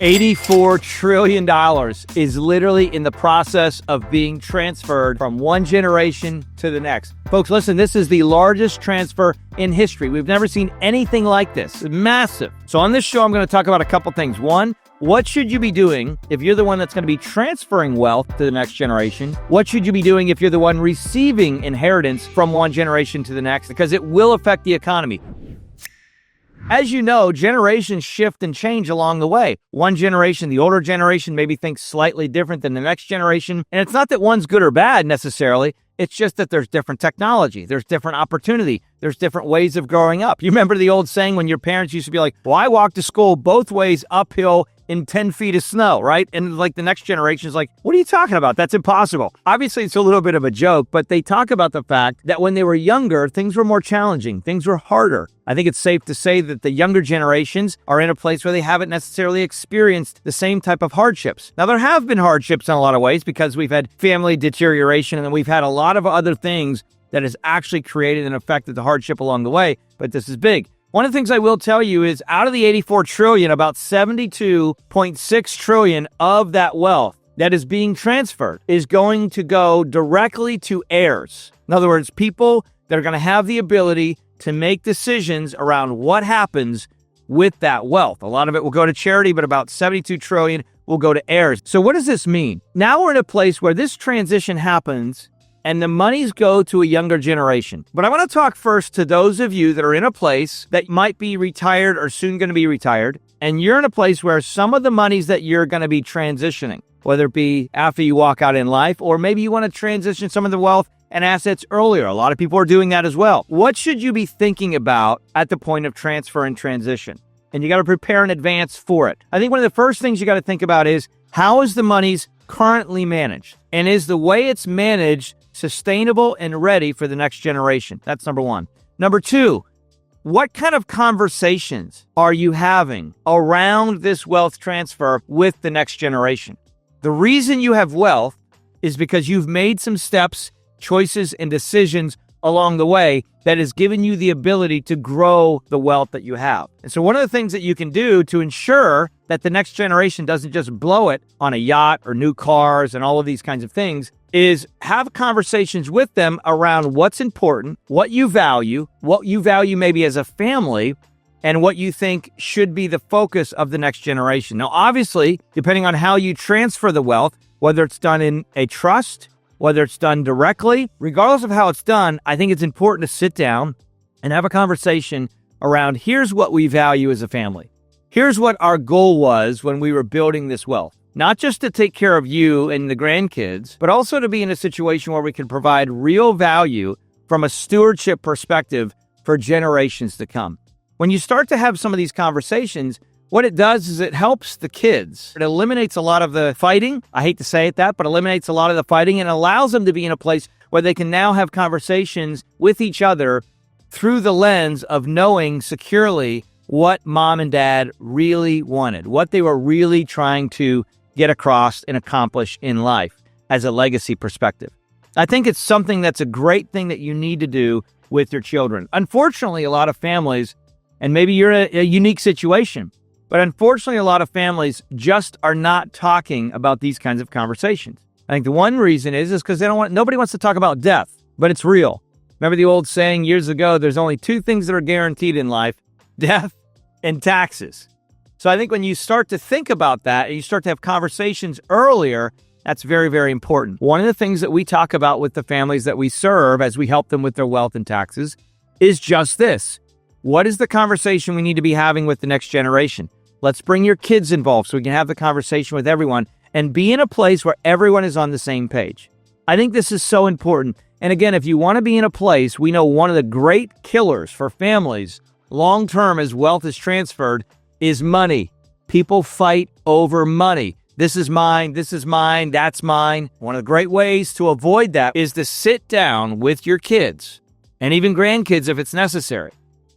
$84 trillion is literally in the process of being transferred from one generation to the next. Folks, listen, this is the largest transfer in history. We've never seen anything like this. It's massive. So on this show, I'm going to talk about a couple things. One, what should you be doing if you're the one that's going to be transferring wealth to the next generation? What should you be doing if you're the one receiving inheritance from one generation to the next? Because it will affect the economy. As you know, generations shift and change along the way. One generation, the older generation, maybe thinks slightly different than the next generation. And it's not that one's good or bad necessarily. It's just that there's different technology. There's different opportunity. There's different ways of growing up. You remember the old saying when your parents used to be like, well, I walked to school both ways uphill in 10 feet of snow, right? And like the next generation is like, what are you talking about? That's impossible. Obviously, it's a little bit of a joke, but they talk about the fact that when they were younger, things were more challenging. Things were harder. I think it's safe to say that the younger generations are in a place where they haven't necessarily experienced the same type of hardships. Now, there have been hardships in a lot of ways because we've had family deterioration and then we've had a lot of other things that has actually created and affected the hardship along the way, but this is big. One of the things I will tell you is out of the 84 trillion, about 72.6 trillion of that wealth that is being transferred is going to go directly to heirs. In other words, people that are going to have the ability to make decisions around what happens with that wealth. A lot of it will go to charity, but about 72 trillion will go to heirs. So what does this mean? Now we're in a place where this transition happens and the monies go to a younger generation. But I want to talk first to those of you that are in a place that might be retired or soon going to be retired, and you're in a place where some of the monies that you're going to be transitioning, whether it be after you walk out in life, or maybe you want to transition some of the wealth and assets earlier. A lot of people are doing that as well. What should you be thinking about at the point of transfer and transition? And you got to prepare in advance for it. I think one of the first things you got to think about is, how is the monies currently managed? And is the way it's managed sustainable and ready for the next generation? That's number one. Number two, what kind of conversations are you having around this wealth transfer with the next generation? The reason you have wealth is because you've made some steps, choices, and decisions along the way that has given you the ability to grow the wealth that you have. And so one of the things that you can do to ensure that the next generation doesn't just blow it on a yacht or new cars and all of these kinds of things is have conversations with them around what's important, what you value maybe as a family, and what you think should be the focus of the next generation. Now, obviously, depending on how you transfer the wealth, whether it's done in a trust, whether it's done directly, regardless of how it's done, I think it's important to sit down and have a conversation around, here's what we value as a family. Here's what our goal was when we were building this wealth. Not just to take care of you and the grandkids, but also to be in a situation where we can provide real value from a stewardship perspective for generations to come. When you start to have some of these conversations, what it does is it helps the kids. It eliminates a lot of the fighting. I hate to say it that, but eliminates a lot of the fighting and allows them to be in a place where they can now have conversations with each other through the lens of knowing securely what mom and dad really wanted, what they were really trying to get across and accomplish in life as a legacy perspective. I think it's something that's a great thing that you need to do with your children. Unfortunately, a lot of families, and maybe you're in a unique situation, but unfortunately, a lot of families just are not talking about these kinds of conversations. I think the one reason is because nobody wants to talk about death, but it's real. Remember the old saying years ago, there's only two things that are guaranteed in life, death and taxes. So I think when you start to think about that and you start to have conversations earlier, that's very, very important. One of the things that we talk about with the families that we serve as we help them with their wealth and taxes is just this. What is the conversation we need to be having with the next generation? Let's bring your kids involved so we can have the conversation with everyone and be in a place where everyone is on the same page. I think this is so important. And again, if you want to be in a place, we know one of the great killers for families long-term as wealth is transferred is money. People fight over money. This is mine, that's mine. One of the great ways to avoid that is to sit down with your kids and even grandkids if it's necessary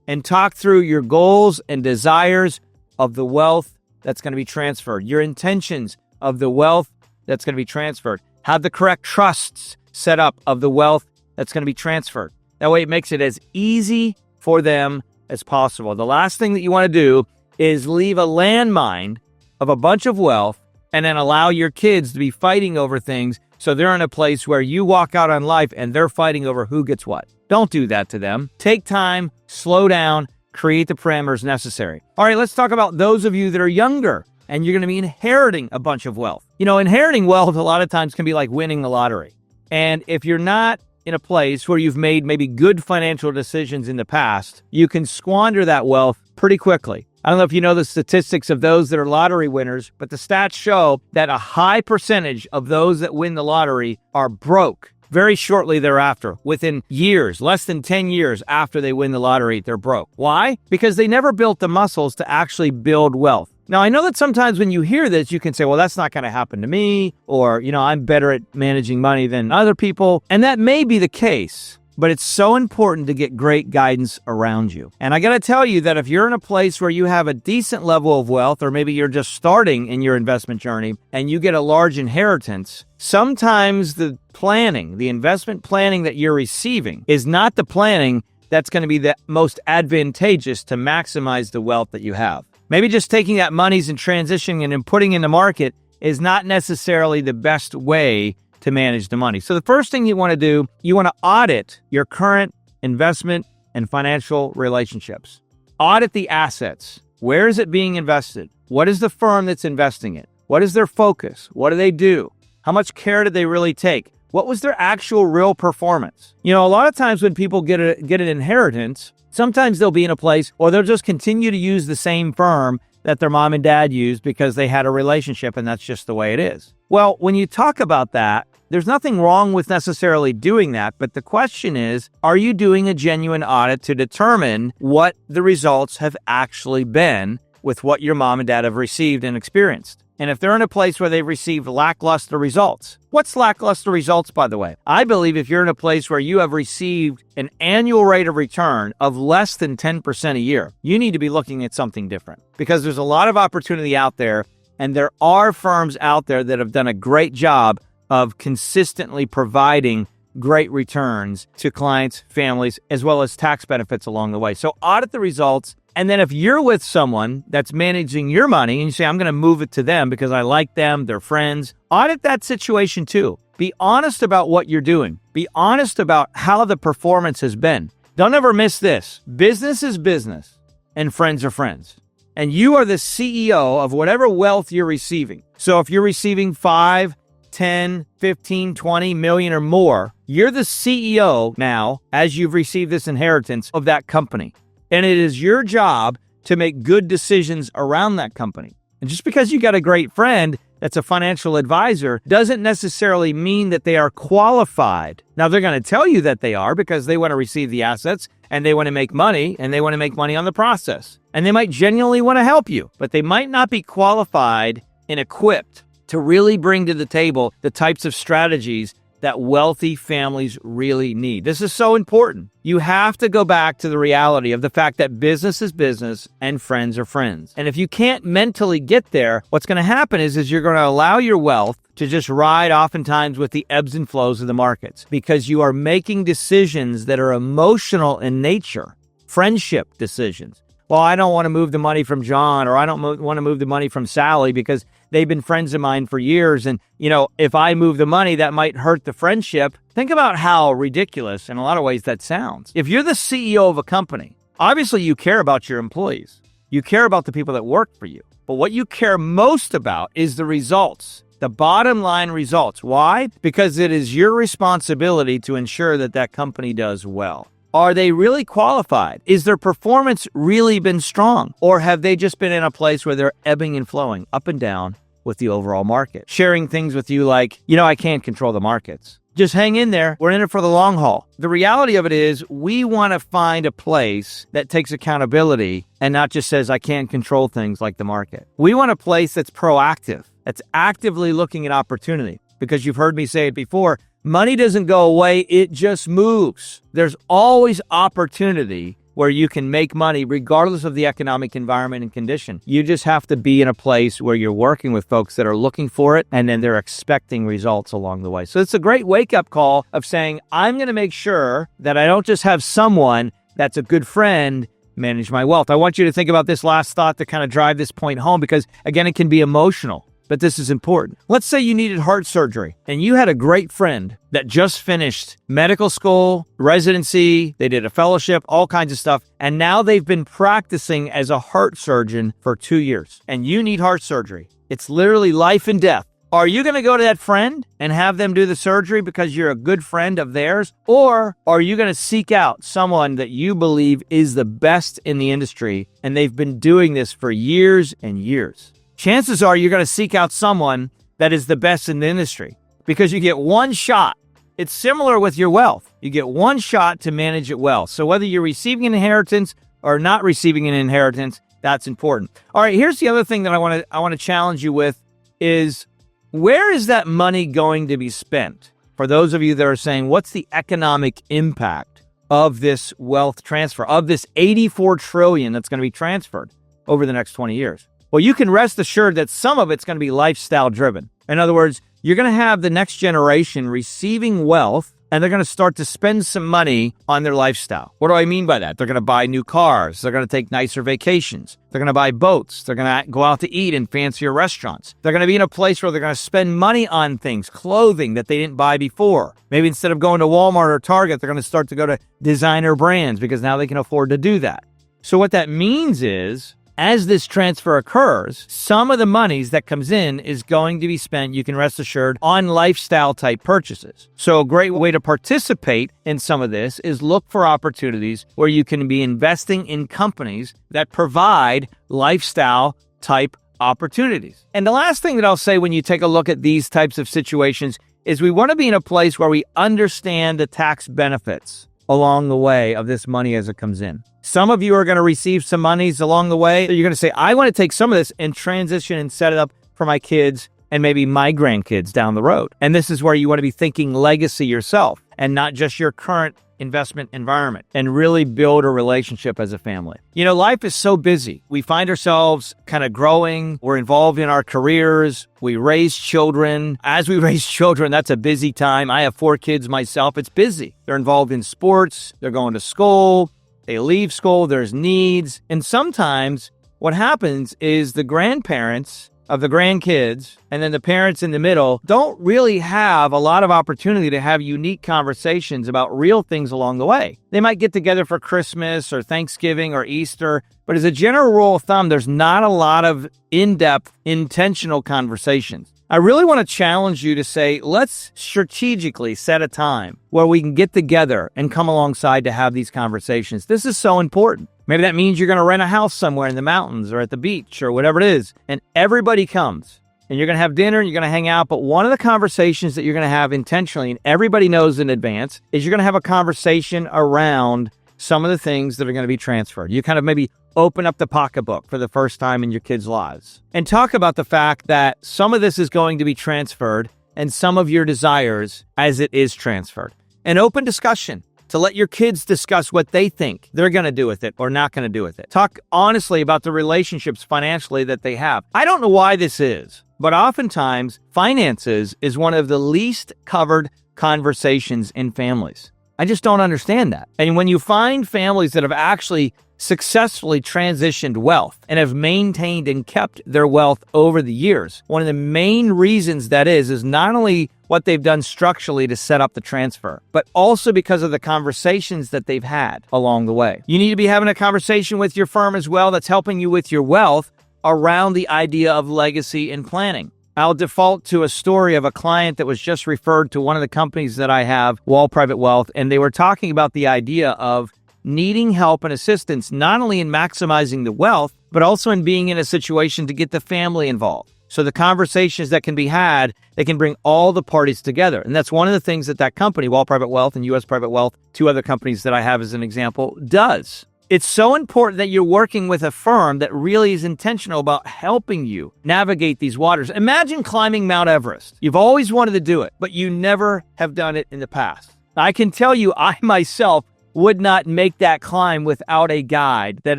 and talk through your goals and desires of the wealth that's going to be transferred, your intentions of the wealth that's going to be transferred. Have the correct trusts set up of the wealth that's going to be transferred. That way it makes it as easy for them as possible. The last thing that you want to do is leave a landmine of a bunch of wealth and then allow your kids to be fighting over things so they're in a place where you walk out on life and they're fighting over who gets what. Don't do that to them. Take time, slow down, create the parameters necessary. All right, let's talk about those of you that are younger and you're going to be inheriting a bunch of wealth. You know, inheriting wealth a lot of times can be like winning the lottery. And if you're not in a place where you've made maybe good financial decisions in the past, you can squander that wealth pretty quickly. I don't know if you know the statistics of those that are lottery winners, but the stats show that a high percentage of those that win the lottery are broke very shortly thereafter. Within years, less than 10 years after they win the lottery, they're broke. Why? Because they never built the muscles to actually build wealth. Now, I know that sometimes when you hear this, you can say, well, that's not going to happen to me, or, I'm better at managing money than other people. And that may be the case, but it's so important to get great guidance around you. And I got to tell you that if you're in a place where you have a decent level of wealth, or maybe you're just starting in your investment journey and you get a large inheritance, sometimes the investment planning that you're receiving is not the planning that's going to be the most advantageous to maximize the wealth that you have. Maybe just taking that monies and transitioning and then putting in the market is not necessarily the best way to manage the money. So the first thing you want to do, you want to audit your current investment and financial relationships. Audit the assets. Where is it being invested? What is the firm that's investing it? What is their focus? What do they do? How much care did they really take? What was their actual real performance? A lot of times when people get an inheritance, sometimes they'll be in a place or they'll just continue to use the same firm that their mom and dad used because they had a relationship and that's just the way it is. Well, when you talk about that, there's nothing wrong with necessarily doing that, but the question is, are you doing a genuine audit to determine what the results have actually been with what your mom and dad have received and experienced? And if they're in a place where they've received lackluster results, what's lackluster results, by the way? I believe if you're in a place where you have received an annual rate of return of less than 10% a year, you need to be looking at something different because there's a lot of opportunity out there. And there are firms out there that have done a great job of consistently providing great returns to clients, families, as well as tax benefits along the way. So audit the results. And then if you're with someone that's managing your money and you say, I'm going to move it to them because I like them, they're friends, audit that situation too. Be honest about what you're doing. Be honest about how the performance has been. Don't ever miss this. Business is business and friends are friends. And you are the CEO of whatever wealth you're receiving. So if you're receiving 5, 10, 15, 20 million or more, you're the CEO now as you've received this inheritance of that company. And it is your job to make good decisions around that company. And just because you got a great friend that's a financial advisor doesn't necessarily mean that they are qualified. Now, they're going to tell you that they are because they want to receive the assets and they want to make money and they want to make money on the process. And they might genuinely want to help you, but they might not be qualified and equipped to really bring to the table the types of strategies that wealthy families really need. This is so important. You have to go back to the reality of the fact that business is business and friends are friends. And if you can't mentally get there, what's going to happen is you're going to allow your wealth to just ride oftentimes with the ebbs and flows of the markets because you are making decisions that are emotional in nature, friendship decisions. Well, I don't want to move the money from John, or I don't want to move the money from Sally because they've been friends of mine for years. And, if I move the money, that might hurt the friendship. Think about how ridiculous in a lot of ways that sounds. If you're the CEO of a company, obviously you care about your employees. You care about the people that work for you. But what you care most about is the results, the bottom line results. Why? Because it is your responsibility to ensure that that company does well. Are they really qualified? Is their performance really been strong? Or have they just been in a place where they're ebbing and flowing up and down with the overall market? Sharing things with you like, I can't control the markets. Just hang in there. We're in it for the long haul. The reality of it is we want to find a place that takes accountability and not just says, I can't control things like the market. We want a place that's proactive, that's actively looking at opportunity. Because you've heard me say it before, money doesn't go away, it just moves. There's always opportunity where you can make money regardless of the economic environment and condition. You just have to be in a place where you're working with folks that are looking for it and then they're expecting results along the way. So it's a great wake-up call of saying, I'm going to make sure that I don't just have someone that's a good friend manage my wealth? I want you to think about this last thought to kind of drive this point home because, again, it can be emotional, but this is important. Let's say you needed heart surgery and you had a great friend that just finished medical school, residency, they did a fellowship, all kinds of stuff, and now they've been practicing as a heart surgeon for 2 years, and you need heart surgery. It's literally life and death. Are you going to go to that friend and have them do the surgery because you're a good friend of theirs? Or are you going to seek out someone that you believe is the best in the industry and they've been doing this for years and years? Chances are you're going to seek out someone that is the best in the industry because you get one shot. It's similar with your wealth. You get one shot to manage it well. So whether you're receiving an inheritance or not receiving an inheritance, that's important. All right, here's the other thing that I want to challenge you with is, where is that money going to be spent? For those of you that are saying, what's the economic impact of this wealth transfer, of this $84 trillion that's going to be transferred over the next 20 years? Well, you can rest assured that some of it's going to be lifestyle driven. In other words, you're going to have the next generation receiving wealth, and they're going to start to spend some money on their lifestyle. What do I mean by that? They're going to buy new cars. They're going to take nicer vacations. They're going to buy boats. They're going to go out to eat in fancier restaurants. They're going to be in a place where they're going to spend money on things, clothing that they didn't buy before. Maybe instead of going to Walmart or Target, they're going to start to go to designer brands because now they can afford to do that. So what that means is, as this transfer occurs, some of the monies that comes in is going to be spent, you can rest assured, on lifestyle type purchases. So a great way to participate in some of this is look for opportunities where you can be investing in companies that provide lifestyle type opportunities. And the last thing that I'll say when you take a look at these types of situations is we want to be in a place where we understand the tax benefits along the way of this money as it comes in. Some of you are going to receive some monies along the way. You're going to say, I want to take some of this and transition and set it up for my kids and maybe my grandkids down the road. And this is where you want to be thinking legacy yourself and not just your current investment environment, and really build a relationship as a family. You know, life is so busy. We find ourselves kind of growing. We're involved in our careers. We raise children. As we raise children, that's a busy time. I have 4 kids myself. It's busy. They're involved in sports. They're going to school. They leave school. There's needs. And sometimes what happens is the grandparents of the grandkids and then the parents in the middle don't really have a lot of opportunity to have unique conversations about real things along the way. They might get together for Christmas or Thanksgiving or Easter, but as a general rule of thumb, there's not a lot of in-depth, intentional conversations. I really want to challenge you to say, let's strategically set a time where we can get together and come alongside to have these conversations. This is so important. Maybe that means you're going to rent a house somewhere in the mountains or at the beach or whatever it is, and everybody comes. And you're going to have dinner and you're going to hang out. But one of the conversations that you're going to have intentionally, and everybody knows in advance, is you're going to have a conversation around some of the things that are going to be transferred. You kind of maybe open up the pocketbook for the first time in your kids' lives and talk about the fact that some of this is going to be transferred and some of your desires as it is transferred. An open discussion to let your kids discuss what they think they're going to do with it or not going to do with it. Talk honestly about the relationships financially that they have. I don't know why this is, but oftentimes finances is one of the least covered conversations in families. I just don't understand that. And when you find families that have actually successfully transitioned wealth and have maintained and kept their wealth over the years, one of the main reasons that is not only what they've done structurally to set up the transfer, but also because of the conversations that they've had along the way. You need to be having a conversation with your firm as well that's helping you with your wealth around the idea of legacy and planning. I'll default to a story of a client that was just referred to one of the companies that I have, wallprivatewealth, and they were talking about the idea of needing help and assistance, not only in maximizing the wealth, but also in being in a situation to get the family involved. So the conversations that can be had, they can bring all the parties together. And that's one of the things that that company, wallprivatewealth and US Private Wealth, 2 other companies that I have as an example, does. It's so important that you're working with a firm that really is intentional about helping you navigate these waters. Imagine climbing Mount Everest. You've always wanted to do it, but you never have done it in the past. I can tell you, I myself would not make that climb without a guide that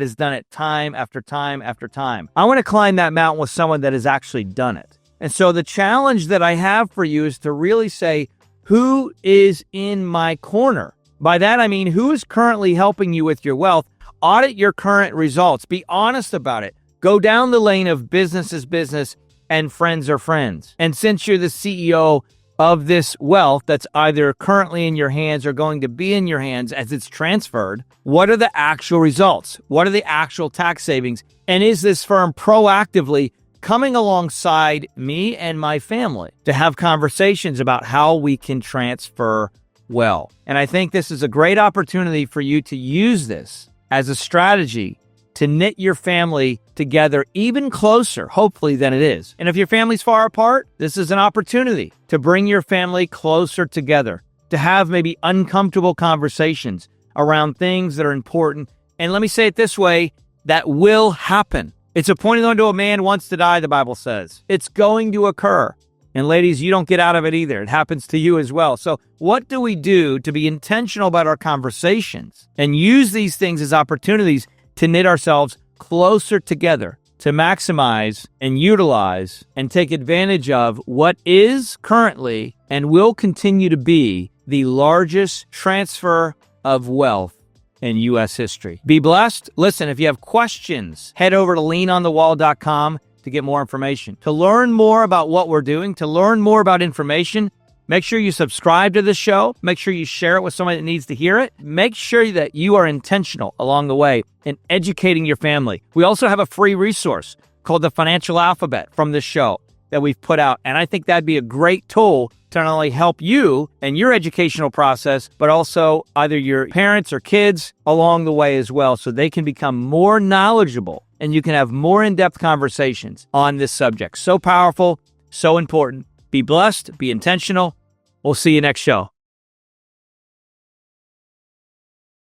has done it time after time after time. I want to climb that mountain with someone that has actually done it. And so the challenge that I have for you is to really say, who is in my corner? By that, I mean, who is currently helping you with your wealth? audit your current results. Be honest about it. Go down the lane of business is business and friends are friends. And since you're the CEO of this wealth that's either currently in your hands or going to be in your hands as it's transferred, what are the actual results? What are the actual tax savings? And is this firm proactively coming alongside me and my family to have conversations about how we can transfer well? And I think this is a great opportunity for you to use this as a strategy to knit your family together even closer, hopefully, than it is. And if your family's far apart, this is an opportunity to bring your family closer together, to have maybe uncomfortable conversations around things that are important. And let me say it this way, that will happen. It's appointed unto a man once to die, the Bible says. It's going to occur. And ladies, you don't get out of it either. It happens to you as well. So what do we do to be intentional about our conversations and use these things as opportunities to knit ourselves closer together, to maximize and utilize and take advantage of what is currently and will continue to be the largest transfer of wealth in U.S. history. Be blessed. Listen, if you have questions, head over to leanonthewall.com to get more information. To learn more about what we're doing, to learn more about information, make sure you subscribe to the show. Make sure you share it with somebody that needs to hear it. Make sure that you are intentional along the way in educating your family. We also have a free resource called the Financial Alphabet from this show that we've put out. And I think that'd be a great tool to not only help you in your educational process, but also either your parents or kids along the way as well, so they can become more knowledgeable and you can have more in-depth conversations on this subject. So powerful, so important. Be blessed, be intentional. We'll see you next show.